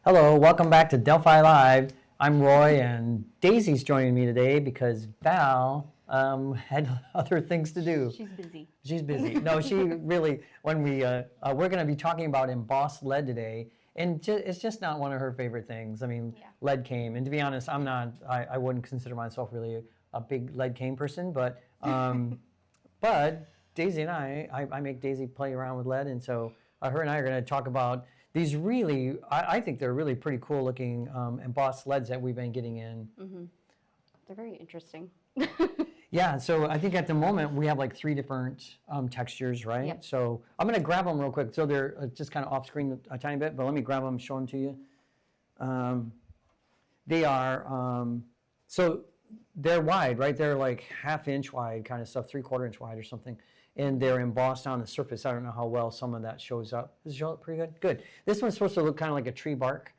Hello, welcome back to Delphi Live. I'm Roy, and Daisy's joining me today because Val had other things to do. She's busy. She's busy. No, she really, when we're going to be talking about embossed lead today, and it's just not one of her favorite things. I mean, Yeah. lead came, and to be honest, I wouldn't consider myself really a big lead came person, but Daisy and I make Daisy play around with lead, and so her and I are going to talk about these really, I think they're really pretty cool looking embossed leads that we've been getting in. Mm-hmm. They're very interesting. Yeah, so I think at the moment we have like 3 different textures, right? Yep. So I'm going to grab them real quick. So they're just kind of off screen a tiny bit, but let me grab them, show them to you. They are, so they're wide, right? They're like 1/2 inch wide kind of stuff, 3/4 inch wide or something. And they're embossed on the surface. I don't know how well some of that shows up. Does it show up pretty good? Good. This one's supposed to look kind of like a tree bark,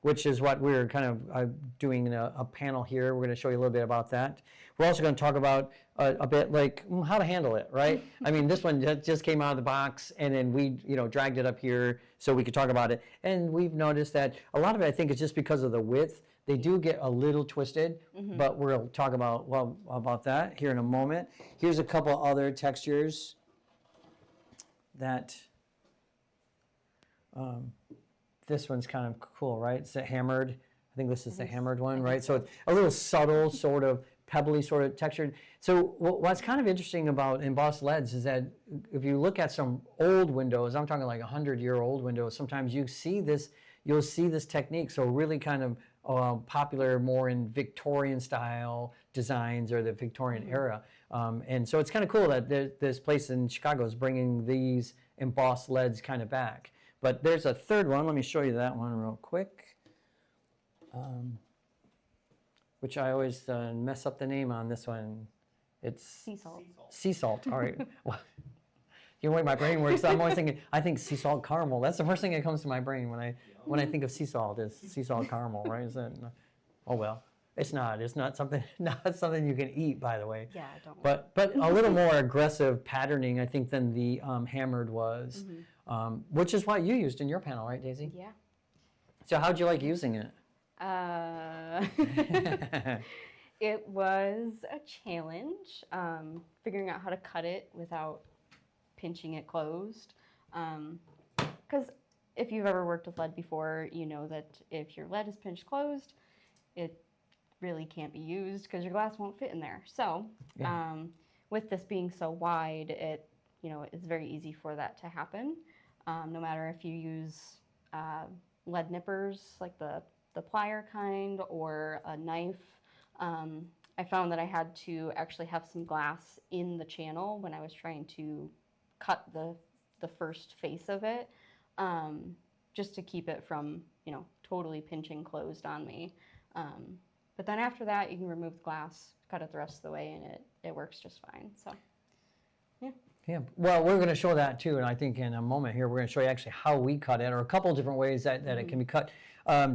which is what we're kind of doing in a panel here. We're going to show you a little bit about that. We're also going to talk about a bit like how to handle it, right? I mean, this one just came out of the box, and then we, dragged it up here so we could talk about it. And we've noticed that a lot of it, I think, is just because of the width. They do get a little twisted, but we'll talk about that here in a moment. Here's a couple other textures that this one's kind of cool, right? It's a hammered. I think this is the hammered one, right? So it's a little subtle, sort of pebbly sort of textured. So what's kind of interesting about embossed leads is that if you look at some old windows, I'm talking like 100-year-old windows, sometimes you'll see this technique. So really kind of popular more in Victorian style designs or the Victorian era. And so it's kind of cool that this place in Chicago is bringing these embossed leads kind of back. But there's a third one. Let me show you that one real quick. Which I always mess up the name on this one. It's Sea salt. Sea salt. All right. Well, the way my brain works, I'm always thinking, I think sea salt caramel. That's the first thing that comes to my brain when I think of sea salt is sea salt caramel, right? Is that? Oh well, it's not. It's not something you can eat, by the way. Yeah, don't. But a little more aggressive patterning, I think, than the hammered was, which is what you used in your panel, right, Daisy? Yeah. So how'd you like using it? It was a challenge, figuring out how to cut it without pinching it closed. Because if you've ever worked with lead before, you know that if your lead is pinched closed, it really can't be used because your glass won't fit in there. So with this being so wide, it it's very easy for that to happen. No matter if you use lead nippers like the plier kind or a knife. I found that I had to actually have some glass in the channel when I was trying to cut the first face of it, just to keep it from totally pinching closed on me. But then after that, you can remove the glass, cut it the rest of the way, and it works just fine. So, yeah. Yeah, well, we're going to show that too, and I think in a moment here we're going to show you actually how we cut it, or a couple of different ways that it can be cut.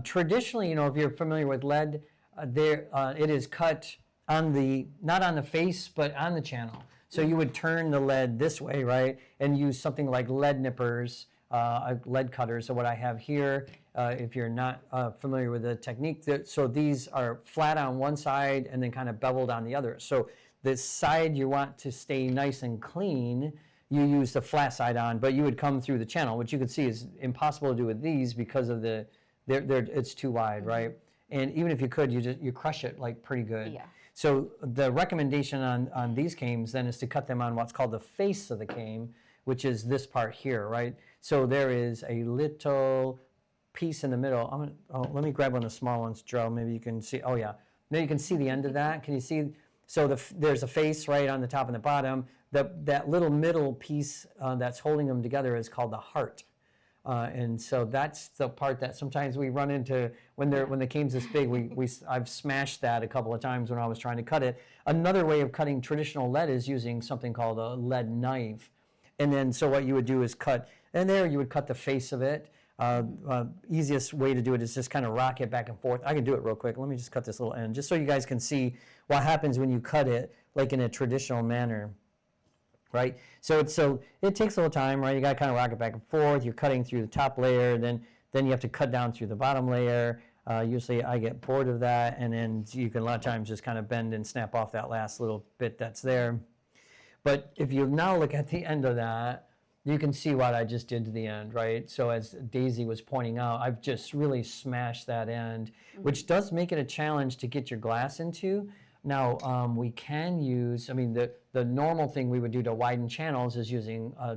Traditionally, if you're familiar with lead, it is cut not on the face, but on the channel. So you would turn the lead this way, right, and use something like lead nippers, lead cutters. So what I have here, if you're not familiar with the technique, so these are flat on one side and then kind of beveled on the other. So the side you want to stay nice and clean, you use the flat side on, but you would come through the channel, which you can see is impossible to do with these because of it's too wide, right? And even if you could, you crush it like pretty good. Yeah. So the recommendation on these cames then is to cut them on what's called the face of the cane, which is this part here, right? So there is a little piece in the middle. Let me grab one of the small ones, Joe. Maybe you can see. Oh yeah, maybe you can see the end of that. Can you see? So there's a face right on the top and the bottom. That little middle piece that's holding them together is called the heart. And so that's the part that sometimes we run into when the cane's this big. I've smashed that a couple of times when I was trying to cut it. Another way of cutting traditional lead is using something called a lead knife. And then so what you would do is cut, and there you would cut the face of it. Easiest way to do it is just kind of rock it back and forth. I can do it real quick. Let me just cut this little end just so you guys can see what happens when you cut it like in a traditional manner. Right? So it takes a little time, right? You got to kind of rock it back and forth. You're cutting through the top layer, then then you have to cut down through the bottom layer. Usually I get bored of that, and then you can a lot of times just kind of bend and snap off that last little bit that's there. But if you now look at the end of that, you can see what I just did to the end, right? So as Daisy was pointing out, I've just really smashed that end, which does make it a challenge to get your glass into. Now, we can use, I mean, the normal thing we would do to widen channels is using a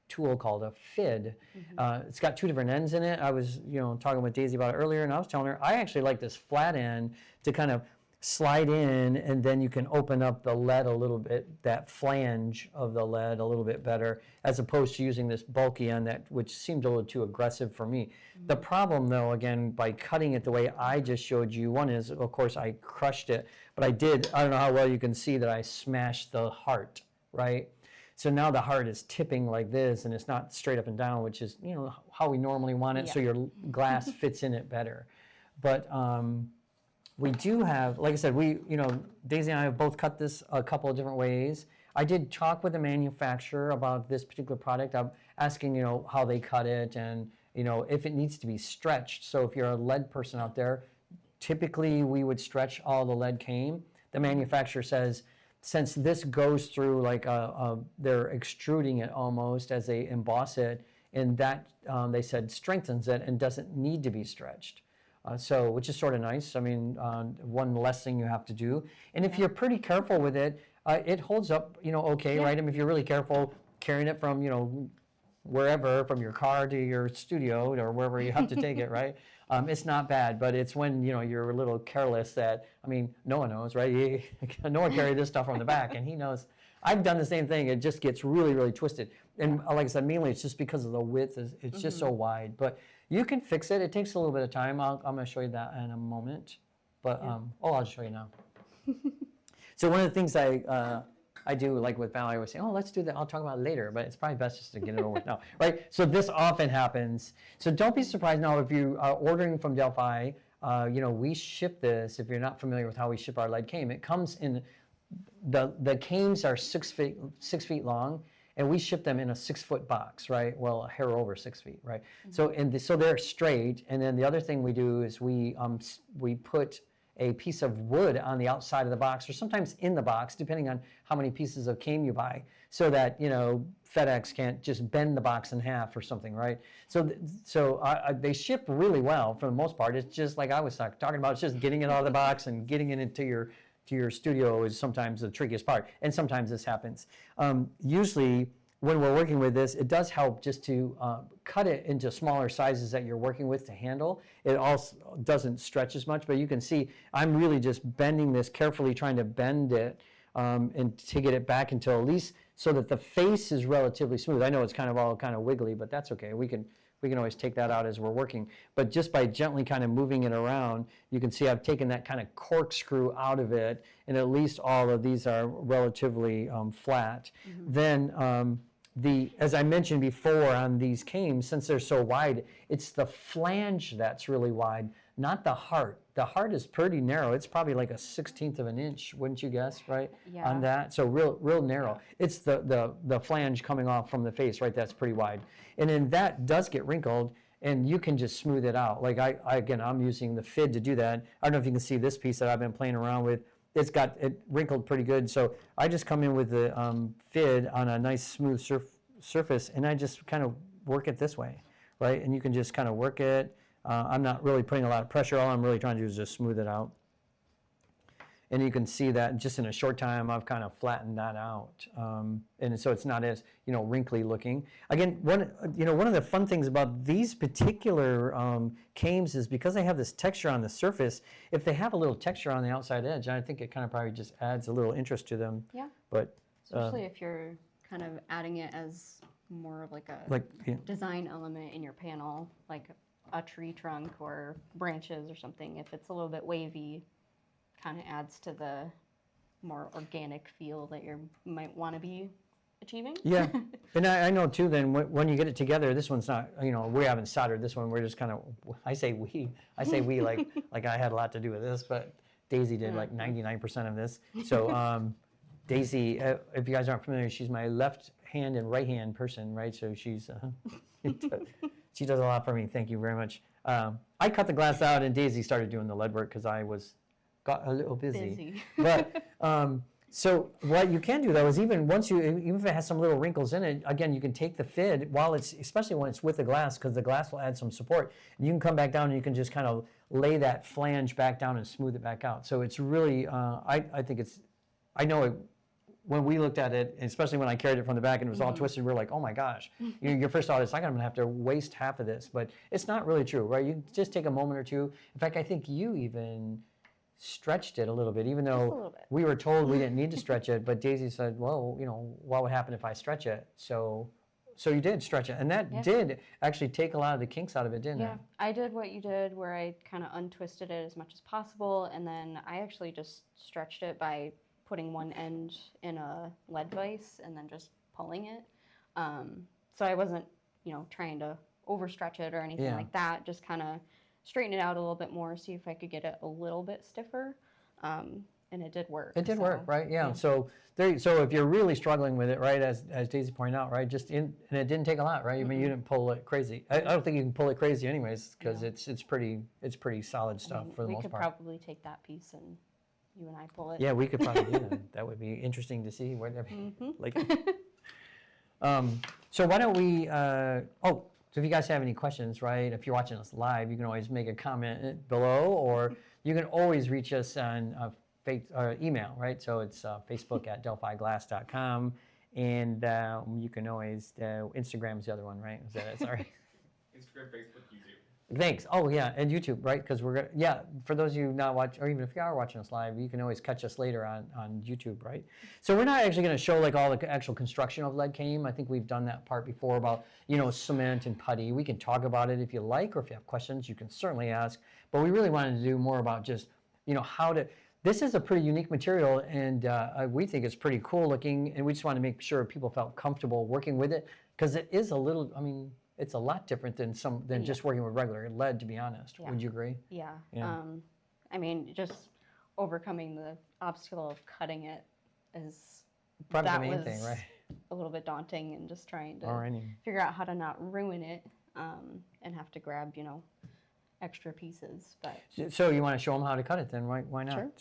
tool called a FID. It's got two different ends in it. I was, talking with Daisy about it earlier, and I was telling her I actually like this flat end to kind of slide in, and then you can open up the lead a little bit, that flange of the lead a little bit better, as opposed to using this bulky end that, which seemed a little too aggressive for me. The problem, though, again, by cutting it the way I just showed you, one is, of course, I crushed it, but I don't know how well you can see that I smashed the heart, right? So now the heart is tipping like this, and it's not straight up and down, which is, how we normally want it, so your glass fits in it better. But we do have, like I said, Daisy and I have both cut this a couple of different ways. I did talk with the manufacturer about this particular product. I'm asking, how they cut it, and, if it needs to be stretched. So if you're a lead person out there, typically we would stretch all the lead came. The manufacturer says, since this goes through like they're extruding it almost as they emboss it, and that, they said, strengthens it and doesn't need to be stretched. Which is sort of nice. I mean, one less thing you have to do. And if you're pretty careful with it, it holds up, okay, right? I mean, if you're really careful carrying it from, wherever, from your car to your studio or wherever you have to take it, right? It's not bad, but it's when, you're a little careless that, I mean, no one knows, right? No one carried this stuff from the back, and he knows. I've done the same thing. It just gets really, really twisted. And like I said, mainly it's just because of the width. It's just so wide. But you can fix it. It takes a little bit of time. I'm going to show you that in a moment. But, I'll show you now. So one of the things I do, like with Val, I always say, let's do that. I'll talk about it later, but it's probably best just to get it over with now, right? So this often happens. So don't be surprised now if you are ordering from Delphi. We ship this. If you're not familiar with how we ship our lead came, it comes in, the cames are 6 feet long, and we ship them in a 6-foot box, right? Well, a hair over 6 feet, right? So so they're straight, and then the other thing we do is we put a piece of wood on the outside of the box, or sometimes in the box, depending on how many pieces of cane you buy, so that FedEx can't just bend the box in half or something, right? So they ship really well for the most part. It's just like I was talking about. It's just getting it out of the box and getting it into your studio is sometimes the trickiest part, and sometimes this happens. Usually, when we're working with this, it does help just to cut it into smaller sizes that you're working with to handle. It also doesn't stretch as much, but you can see I'm really just bending this carefully, trying to bend it and to get it back until at least so that the face is relatively smooth. I know it's all kind of wiggly, but that's okay. We can always take that out as we're working. But just by gently kind of moving it around, you can see I've taken that kind of corkscrew out of it, and at least all of these are relatively flat. Then as I mentioned before on these cames, since they're so wide, it's the flange that's really wide, not the heart. The heart is pretty narrow. It's probably like a 1/16 of an inch, wouldn't you guess, right? Yeah. On that, so real narrow. It's the flange coming off from the face, right? That's pretty wide, and then that does get wrinkled, and you can just smooth it out. Like I'm using the FID to do that. I don't know if you can see this piece that I've been playing around with. It's got it wrinkled pretty good, so I just come in with the FID on a nice smooth surface, and I just kind of work it this way, right? And you can just kind of work it. I'm not really putting a lot of pressure. All I'm really trying to do is just smooth it out. And you can see that just in a short time, I've kind of flattened that out. And so it's not as, wrinkly looking. Again, one of the fun things about these particular cames is because they have this texture on the surface, if they have a little texture on the outside edge, I think it kind of probably just adds a little interest to them. Yeah. But especially if you're kind of adding it as more of like a design element in your panel, like a tree trunk or branches or something. If it's a little bit wavy, kind of adds to the more organic feel that you might want to be achieving. Yeah, and I know too. Then when you get it together, this one's not. We haven't soldered this one. We're just kind of. I say we like I had a lot to do with this, but Daisy did like 99% of this. So Daisy, if you guys aren't familiar, she's my left hand and right hand person, right? So she's She does a lot for me. Thank you very much. I cut the glass out, and Daisy started doing the lead work because I got a little busy. But so what you can do though is even if it has some little wrinkles in it, again, you can take the fid while especially when it's with the glass, because the glass will add some support. And you can come back down and you can just kind of lay that flange back down and smooth it back out. So it's really, I think I know it. When we looked at it, especially when I carried it from the back and it was all twisted, we were like, oh my gosh. Your first thought is, I'm going to have to waste half of this. But it's not really true, right? You just take a moment or two. In fact, I think you even stretched it a little bit, even though we were told we didn't need to stretch it. But Daisy said, well, what would happen if I stretch it? So you did stretch it. And that did actually take a lot of the kinks out of it, didn't it? Yeah, I did what you did where I kind of untwisted it as much as possible. And then I actually just stretched it by putting one end in a lead vise and then just pulling it. So I wasn't, trying to overstretch it or anything like that. Just kind of straighten it out a little bit more, see if I could get it a little bit stiffer. And it did work. It did work, right? Yeah. So if you're really struggling with it, right, as Daisy pointed out, right, and it didn't take a lot, right? I mean, you didn't pull it crazy. I don't think you can pull it crazy anyways, because it's pretty solid stuff for the most part. We could probably take that piece and you and I pull it. Yeah, we could probably do that. That would be interesting to see. So why don't we? So if you guys have any questions, right? If you're watching us live, you can always make a comment below, or you can always reach us on email, right? So it's Facebook at delphiglass.com, and you can always Instagram's the other one, right? Is that it? Sorry. Instagram, Facebook, YouTube. Thanks. Oh yeah, and YouTube, right? Because we're gonna, for those of you not watching, or even if you are watching us live, you can always catch us later on YouTube, right? So we're not actually going to show like all the actual construction of lead came. I think we've done that part before about cement and putty. We can talk about it if you like, or if you have questions, you can certainly ask. But we really wanted to do more about just how to. This is a pretty unique material, and we think it's pretty cool looking, and we just want to make sure people felt comfortable working with it, because it is a little. I mean, it's a lot different than just working with regular lead, to be honest. Yeah. Would you agree? Yeah. I mean, just overcoming the obstacle of cutting it is probably the main thing, right? A little bit daunting, and just trying to figure out how to not ruin it and have to grab, extra pieces. But so you want to show them how to cut it then, right? Why not? Sure.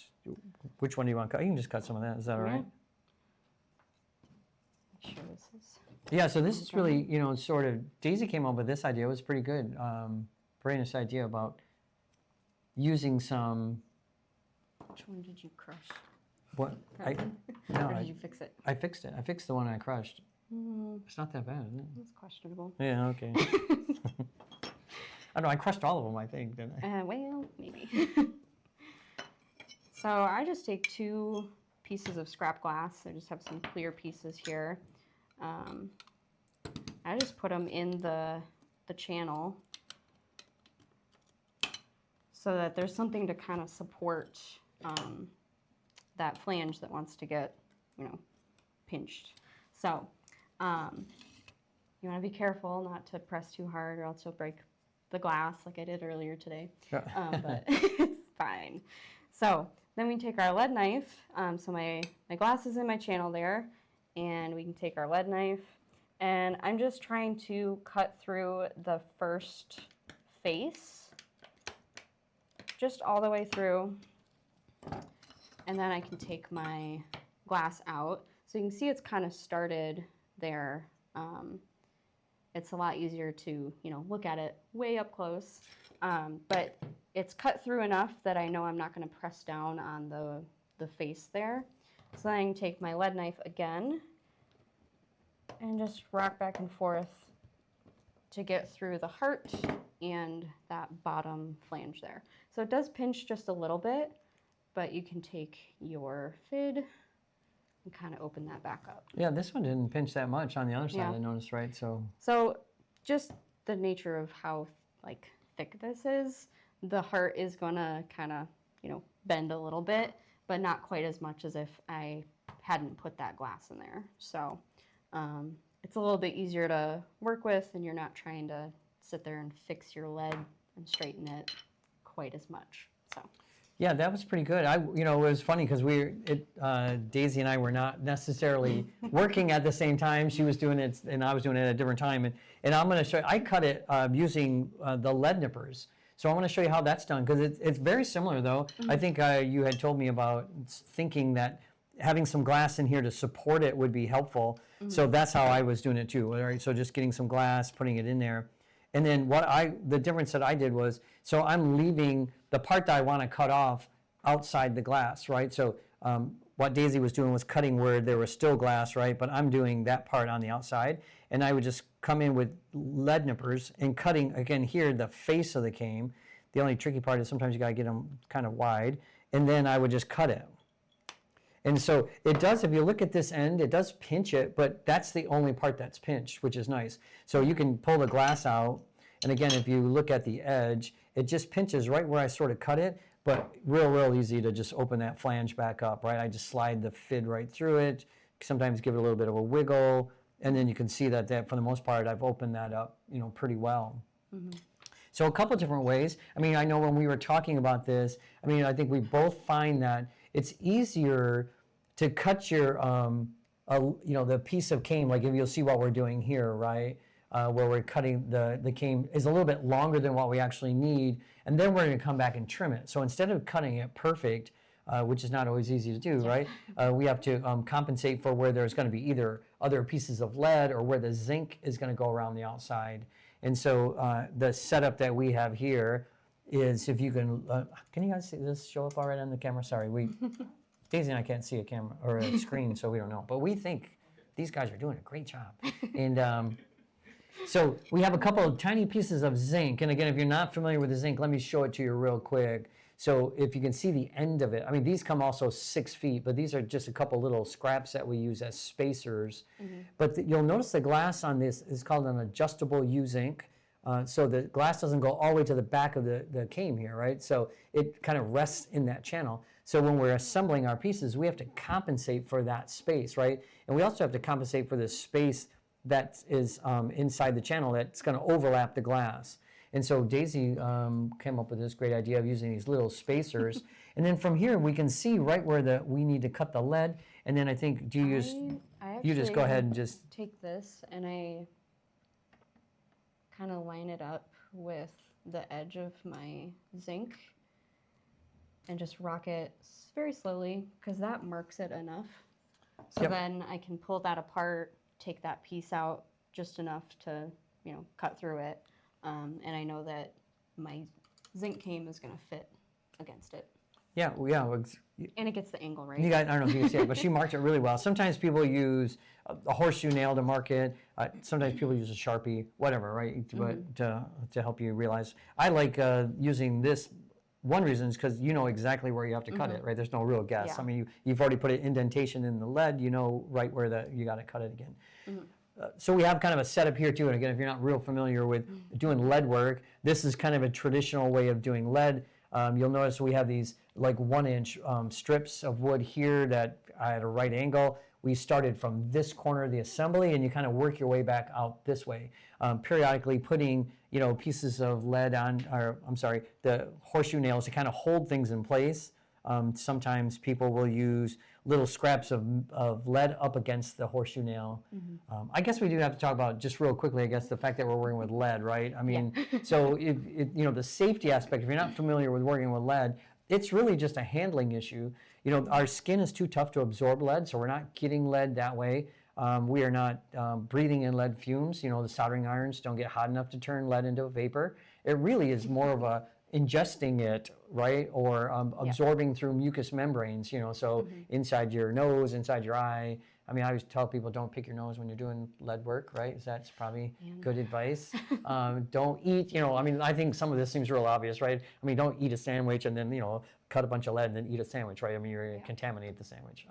Which one do you want to cut? You can just cut some of that. Is that all right? Sure, this is. Yeah, so this is really, sort of, Daisy came up with this idea. It was pretty good. Very nice idea about using some. Which one did you crush? What? Or did you fix it? I fixed it. I fixed the one I crushed. It's not that bad, is it? It's questionable. Yeah, okay. I don't know, I crushed all of them, I think, didn't I? Well, maybe. So I just take 2 pieces of scrap glass. I just have some clear pieces here. I just put them in the channel so that there's something to kind of support that flange that wants to get, pinched. So you want to be careful not to press too hard, or else you'll break the glass like I did earlier today. But it's fine. So then we take our lead knife. So my glass is in my channel there. And we can take our lead knife, and I'm just trying to cut through the first face, just all the way through, and then I can take my glass out. So you can see it's kind of started there. It's a lot easier to, look at it way up close, but it's cut through enough that I know I'm not going to press down on the face there. So then I can take my lead knife again and just rock back and forth to get through the heart and that bottom flange there. So it does pinch just a little bit, but you can take your fid and kind of open that back up. Yeah, this one didn't pinch that much on the other side, I noticed, right? So just the nature of how thick this is, the heart is gonna kind of, bend a little bit, but not quite as much as if I hadn't put that glass in there. So it's a little bit easier to work with, and you're not trying to sit there and fix your lead and straighten it quite as much. So Yeah, that was pretty good. It was funny because Daisy and I were not necessarily working at the same time. She was doing it, and I was doing it at a different time. And I'm going to show you, I cut it using the lead nippers. So I want to show you how that's done because it's very similar though. I think you had told me about thinking that having some glass in here to support it would be helpful. So that's how I was doing it too. All right, so just getting some glass, putting it in there. And then the difference that I did was, so I'm leaving the part that I want to cut off outside the glass, right? So what Daisy was doing was cutting where there was still glass, right? But I'm doing that part on the outside. And I would just come in with lead nippers and cutting, again, here, the face of the cane. The only tricky part is sometimes you got to get them kind of wide. And then I would just cut it. And so it does, if you look at this end, it does pinch it, but that's the only part that's pinched, which is nice. So you can pull the glass out, and again, if you look at the edge, it just pinches right where I sort of cut it, but real easy to just open that flange back up, right? I just slide the fid right through it, sometimes give it a little bit of a wiggle, and then you can see that for the most part, I've opened that up, pretty well. So a couple different ways. I mean, I know when we were talking about this, I think we both find that it's easier to cut your, the piece of cane, like if you'll see what we're doing here, right? Where we're cutting the cane is a little bit longer than what we actually need, and then we're going to come back and trim it. So instead of cutting it perfect, which is not always easy to do, right? We have to compensate for where there's going to be either other pieces of lead or where the zinc is going to go around the outside. And so the setup that we have here is, if you can you guys see this show up already on the camera? Sorry, Daisy and I can't see a camera or a screen, so we don't know. But we think these guys are doing a great job. And so we have a couple of tiny pieces of zinc. And again, if you're not familiar with the zinc, let me show it to you real quick. So if you can see the end of it, these come also 6 feet, but these are just a couple little scraps that we use as spacers. But you'll notice the glass on this is called an adjustable U-zinc. So the glass doesn't go all the way to the back of the cane here, right? So it kind of rests in that channel. So when we're assembling our pieces, we have to compensate for that space, right? And we also have to compensate for the space that is inside the channel that's going to overlap the glass. And so Daisy came up with this great idea of using these little spacers. And then from here, we can see right where we need to cut the lead. And then I think, you just go ahead and just take this and I kind of line it up with the edge of my zinc and just rock it very slowly, because that marks it enough. So then I can pull that apart, take that piece out just enough to, cut through it. And I know that my zinc cane is going to fit against it. Yeah. And it gets the angle right. I don't know if you can see it, but she marked it really well. Sometimes people use a horseshoe nail to mark it. Sometimes people use a Sharpie, whatever, right? But to help you realize. I like using this. One reason is because you know exactly where you have to cut it, right? There's no real guess. Yeah. You've already put an indentation in the lead. You know right where you got to cut it again. So we have kind of a setup here too. And again, if you're not real familiar with doing lead work, this is kind of a traditional way of doing lead. You'll notice we have these like 1-inch strips of wood here that at a right angle. We started from this corner of the assembly, and you kind of work your way back out this way, periodically putting pieces of lead on, the horseshoe nails to kind of hold things in place. Sometimes people will use little scraps of lead up against the horseshoe nail. I guess we do have to talk about, just real quickly, I guess, the fact that we're working with lead, right? So the safety aspect, if you're not familiar with working with lead, it's really just a handling issue. Our skin is too tough to absorb lead, so we're not getting lead that way. We are not breathing in lead fumes. The soldering irons don't get hot enough to turn lead into a vapor. It really is more of a ingesting it, right, or absorbing through mucous membranes, so inside your nose, inside your eye. I always tell people, don't pick your nose when you're doing lead work, right? That's probably good advice. Don't eat, I think some of this seems real obvious, right? Don't eat a sandwich and then, cut a bunch of lead and then eat a sandwich, right? You're going to contaminate the sandwich.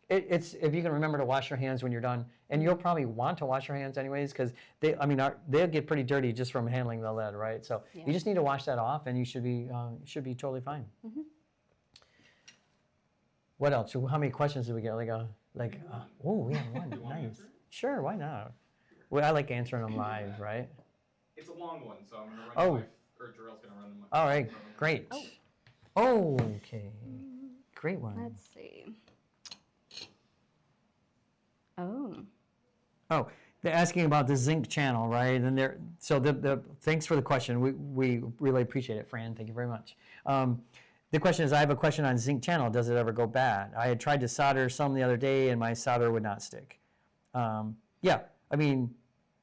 It's if you can remember to wash your hands when you're done, and you'll probably want to wash your hands anyways, because they'll get pretty dirty just from handling the lead, right? So you just need to wash that off, and you should be totally fine. What else? How many questions did we get? We have one. Nice. Sure, why not? Well, I like answering them live, right? It's a long one, so I'm going to run my wife, or Jarrell's going to run them. All right, great. Oh, okay. Great one. Let's see. Oh. Oh, they're asking about the zinc channel, right? And so thanks for the question. We really appreciate it, Fran. Thank you very much. The question is, I have a question on zinc channel. Does it ever go bad? I had tried to solder some the other day, and my solder would not stick. Yeah, I mean,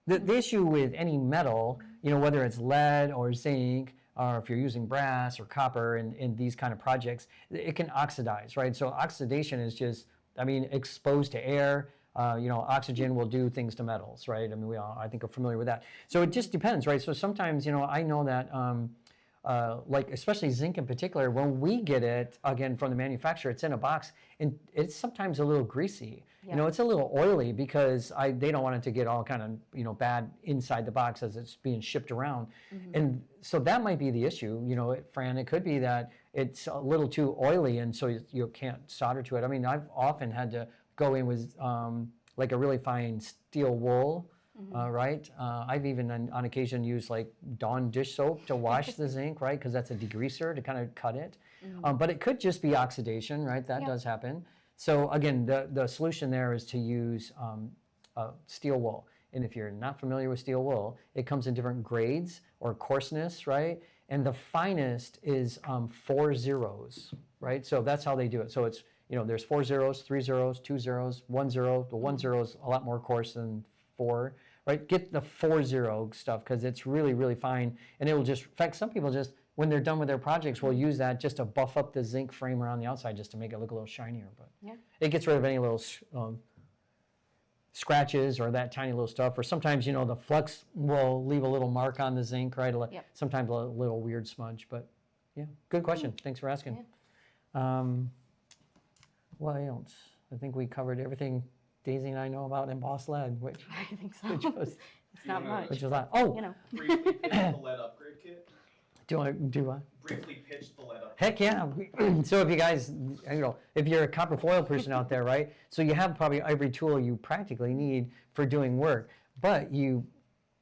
the issue with any metal, whether it's lead or zinc, or if you're using brass or copper in these kind of projects, it can oxidize, right? So oxidation is just, exposed to air. Oxygen will do things to metals, right? We all, I think, are familiar with that. So it just depends, right? So sometimes, I know that, like especially zinc in particular, when we get it, again, from the manufacturer, it's in a box, and it's sometimes a little greasy. Yeah. It's a little oily because they don't want it to get all kind of, bad inside the box as it's being shipped around. And so that might be the issue, Fran. It could be that it's a little too oily, and so you can't solder to it. I've often had to go in with like a really fine steel wool, right? I've even on occasion used like Dawn dish soap to wash the zinc, right? Because that's a degreaser to kind of cut it. But it could just be oxidation, right? That does happen. So again, the solution there is to use steel wool. And if you're not familiar with steel wool, it comes in different grades or coarseness, right? And the finest is 4 zeros, right? So that's how they do it. So it's, there's 4 zeros, 3 zeros, 2 zeros, 1 zero. The 1 zero is a lot more coarse than 4, right? Get the 4 zero stuff because it's really, really fine. And it will just, in fact, some people just, when they're done with their projects, will use that just to buff up the zinc frame around the outside just to make it look a little shinier. But it gets rid of any little scratches or that tiny little stuff. Or sometimes, the flux will leave a little mark on the zinc, right? Sometimes a little weird smudge. But yeah, good question. Thanks for asking. What else? I think we covered everything Daisy and I know about embossed lead, which I think so. was It's not much. which was that. Oh, Briefly pitch the lead upgrade kit. do I do what? Briefly pitch the lead upgrade. Heck yeah. So if you guys, if you're a copper foil person out there, right? So you have probably every tool you practically need for doing work, but you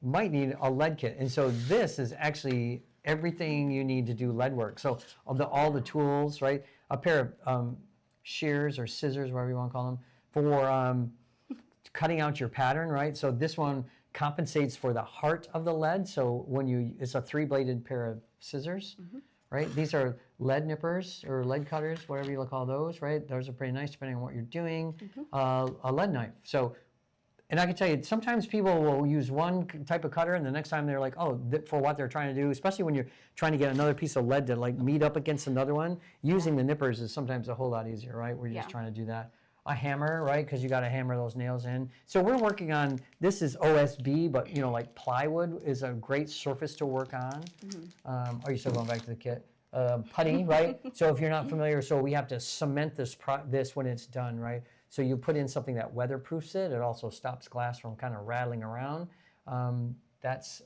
might need a lead kit. And so this is actually everything you need to do lead work. So all the tools, right? A pair of shears or scissors, whatever you want to call them, for cutting out your pattern, right? So this one compensates for the heart of the lead. So it's a 3-bladed pair of scissors, right? These are lead nippers or lead cutters, whatever you call those, right? Those are pretty nice depending on what you're doing. A lead knife. So, and I can tell you, sometimes people will use one type of cutter and the next time they're like, for what they're trying to do, especially when you're trying to get another piece of lead to like meet up against another one, using the nippers is sometimes a whole lot easier, right? We're just trying to do that. A hammer, right? Because you got to hammer those nails in. So we're working on, this is OSB, but like plywood is a great surface to work on. Are you still going back to the kit? Putty, right? So if you're not familiar, so we have to cement this when it's done, right? So you put in something that weatherproofs it. It also stops glass from kind of rattling around. That's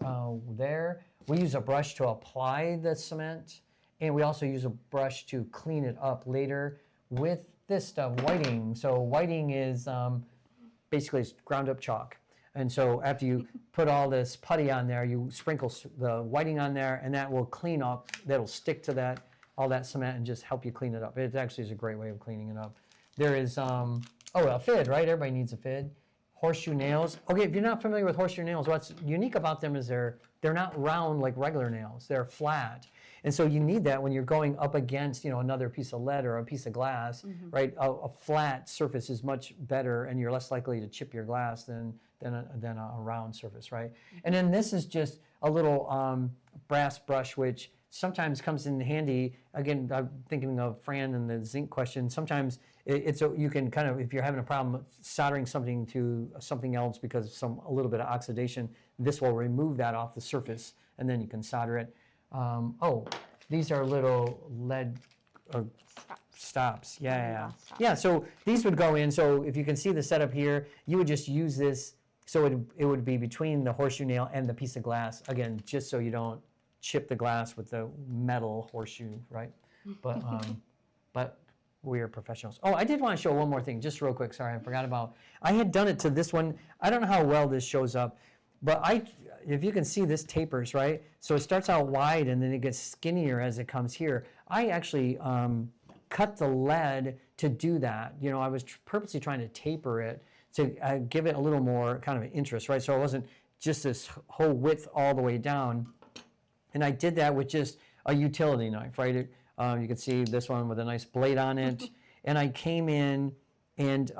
there. We use a brush to apply the cement, and we also use a brush to clean it up later with this stuff, whiting. So whiting is basically it's ground up chalk. And so after you put all this putty on there, you sprinkle the whiting on there, and that will clean up. That'll stick to all that cement and just help you clean it up. It actually is a great way of cleaning it up. There is, a fid, right? Everybody needs a fid. Horseshoe nails. Okay, if you're not familiar with horseshoe nails, what's unique about them is they're not round like regular nails. They're flat. And so you need that when you're going up against, another piece of lead or a piece of glass, right? A flat surface is much better, and you're less likely to chip your glass than a round surface, right? And then this is just a little brass brush, which sometimes comes in handy. Again, I'm thinking of Fran and the zinc question. Sometimes you can kind of, if you're having a problem soldering something to something else because of a little bit of oxidation, this will remove that off the surface, and then you can solder it. These are little lead stops. Yeah. So these would go in. So if you can see the setup here, you would just use this. So it would be between the horseshoe nail and the piece of glass. Again, just so you don't chip the glass with the metal horseshoe, right? But we are professionals. Oh, I did want to show one more thing, just real quick. Sorry, I forgot about. I had done it to this one. I don't know how well this shows up. But if you can see, this tapers, right? So it starts out wide and then it gets skinnier as it comes here. I actually cut the lead to do that. You know, I was purposely trying to taper it to give it a little more kind of interest, right? So it wasn't just this whole width all the way down. And I did that with just a utility knife, right? You can see this one with a nice blade on it. And I came in and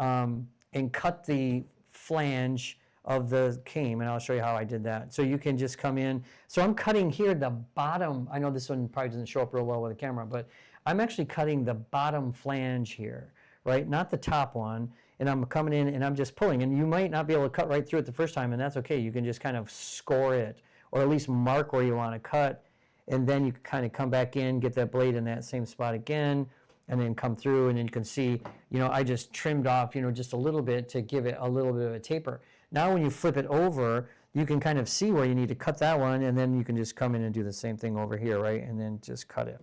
cut the flange of the came, and I'll show you how I did that. So you can just come in. So I'm cutting here the bottom. I know this one probably doesn't show up real well with the camera, but I'm actually cutting the bottom flange here, right? Not the top one. And I'm coming in and I'm just pulling. And you might not be able to cut right through it the first time, and that's okay. You can just kind of score it, or at least mark where you want to cut. And then you can kind of come back in, get that blade in that same spot again, and then come through, and then you can see, you know, I just trimmed off, you know, just a little bit to give it a little bit of a taper. Now when you flip it over, you can kind of see where you need to cut that one, and then you can just come in and do the same thing over here, right? And then just cut it.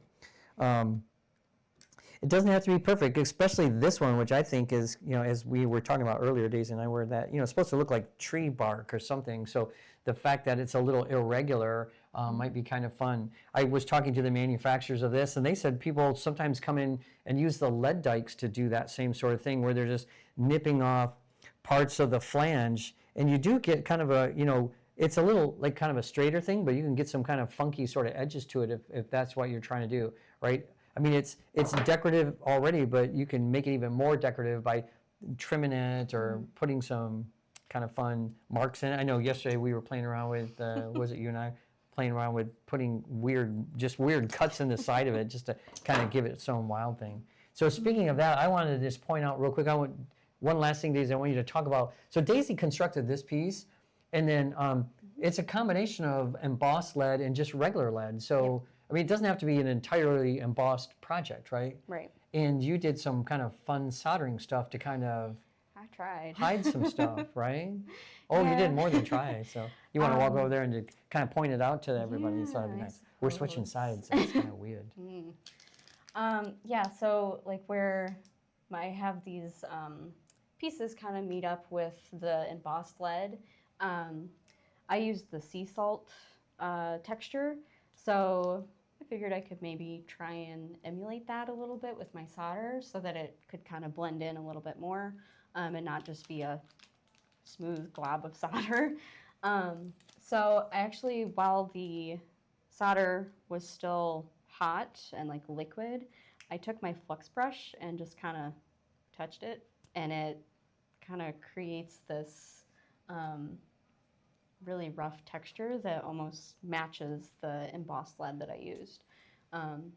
It doesn't have to be perfect, especially this one, which I think is, you know, as we were talking about earlier, Daisy and I, were that, you know, it's supposed to look like tree bark or something. So the fact that it's a little irregular might be kind of fun. I was talking to the manufacturers of this, and they said people sometimes come in and use the lead dikes to do that same sort of thing, where they're just nipping off parts of the flange, and you do get kind of a, you know, it's a little like kind of a straighter thing, but you can get some kind of funky sort of edges to it if that's what you're trying to do, right? I mean, it's decorative already, but you can make it even more decorative by trimming it or putting some kind of fun marks in it. I know yesterday we were playing around with, was it you and I, playing around with putting weird cuts in the side of it just to kind of give it its own wild thing. So speaking of that, I wanted to just point out real quick, one last thing, Daisy, I want you to talk about. So Daisy constructed this piece, and then it's a combination of embossed lead and just regular lead. So, I mean, it doesn't have to be an entirely embossed project, right? Right. And you did some kind of fun soldering stuff to kind of I tried. hide some stuff, right? Oh, you Yeah. did more than try. So you want to walk over there and just kind of point it out to everybody. So that'd be Yeah, I nice. We're switching suppose. sides. So it's kind of weird. Yeah, so like where I have these pieces kind of meet up with the embossed lead, I used the sea salt texture. So I figured I could maybe try and emulate that a little bit with my solder so that it could kind of blend in a little bit more and not just be a smooth glob of solder. So I actually, while the solder was still hot and like liquid, I took my flux brush and just kind of touched it, and it kind of creates this really rough texture that almost matches the embossed lead that I used.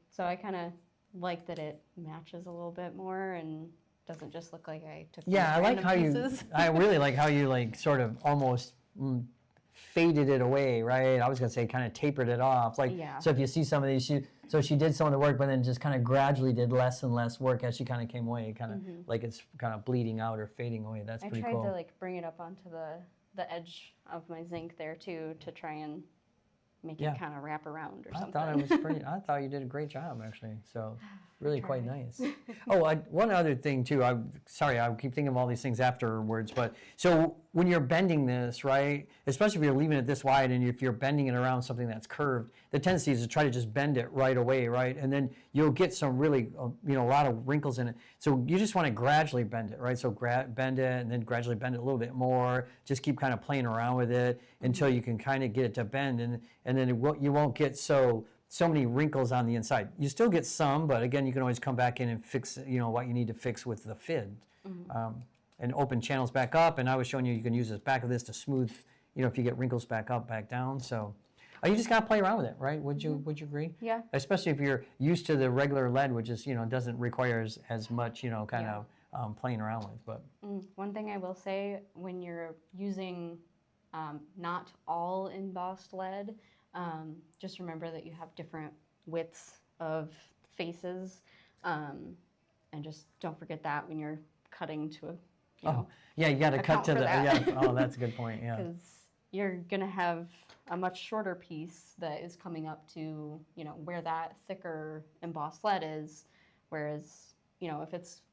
So I kind of like that it matches a little bit more and doesn't just look like I took Yeah, I like random how pieces. I really like how you like sort of almost faded it away, right? I was gonna say kind of tapered it off. Like, Yeah. so if you see some of these, so she did some of the work, but then just kind of gradually did less and less work as she kind of came away, kind of like it's kind of bleeding out or fading away. That's I pretty tried cool. to like bring it up onto the edge of my zinc there too to try and make Yeah. it kind of wrap around or I something. thought it was pretty. I thought you did a great job, actually. So, really quite tried. nice. Oh, one other thing too. I'm sorry, I keep thinking of all these things afterwards. But so when you're bending this, right? Especially if you're leaving it this wide, and if you're bending it around something that's curved, the tendency is to try to just bend it right away, right? And then you'll get some really, a lot of wrinkles in it. So you just want to gradually bend it, right? So bend it, and then gradually bend it a little bit more. Just keep kind of playing around with it until you can kind of get it to bend, and then you won't get so many wrinkles on the inside. You still get some, but again, you can always come back in and fix, what you need to fix with the FID. And open channels back up, and I was showing you can use the back of this to smooth, if you get wrinkles back up, back down. So you just gotta play around with it, right? Would you agree? Yeah. Especially if you're used to the regular lead, which is, doesn't require as much, kind of playing around with. But One thing I will say, when you're using not all embossed lead, just remember that you have different widths of faces, and just don't forget that when you're cutting to yeah, you gotta cut account to for the, that. yeah, oh, that's a good point, yeah. because you're gonna have a much shorter piece that is coming up to where that thicker embossed lead is, whereas if it's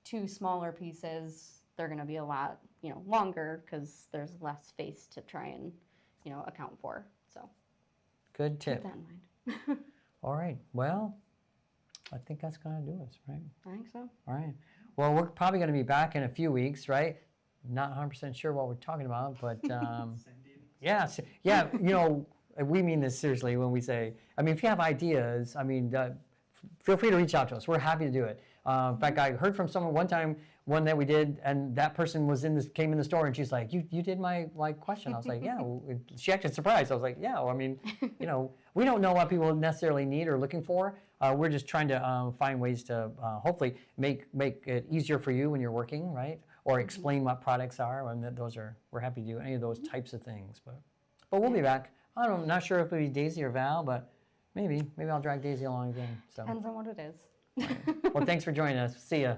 two smaller pieces, they're gonna be a lot longer because there's less face to try and account for. So Good keep tip. that in mind. All right. Well, I think that's going to do us, right? I think so. All right. Well, we're probably going to be back in a few weeks, right? Not 100% sure what we're talking about, but yeah, yeah. We mean this seriously when we say. I mean, if you have ideas, I mean, feel free to reach out to us. We're happy to do it. In fact, I heard from someone one time, one that we did, and that person came in the store, and she's like, "You did my question." I was like, "Yeah." She acted surprised. I was like, "Yeah." Well, I mean, we don't know what people necessarily need or looking for. We're just trying to find ways to hopefully make it easier for you when you're working, right? Or explain what products are, and we're happy to do any of those types of things. But we'll be back. I'm not sure if it'll be Daisy or Val, but maybe I'll drag Daisy along again. So. Depends on what it is. Well, thanks for joining us. See ya.